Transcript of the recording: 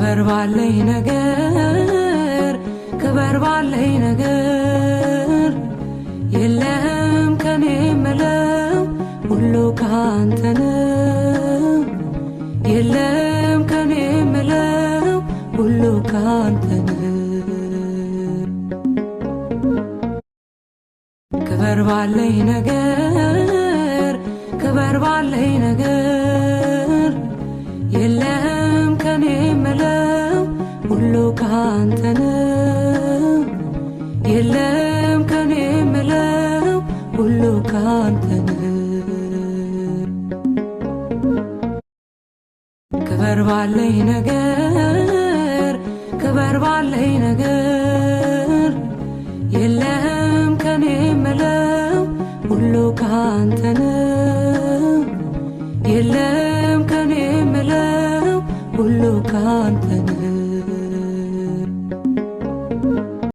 ክበር ባለኝ ነገር ክበር ባለኝ ነገር የለም ከኔ የምለው ሁሉ ካንተ ነው። የለም ከኔ የምለው ሁሉ ካንተ ነው። ክበር ባለኝ ነገር ክበር ባለኝ ነገር የለም ከኔ የምለው ሁሉ ካንተ ነው። የለም ከኔ የምለው ሁሉ ካንተ ነው። ክበር ባለኝ ነገር ክበር ባለኝ ነገር የለም ከኔ የምለው ሁሉ ካንተ ነው። የለም ከኔ የምለው ሁሉ ካንተ ነው።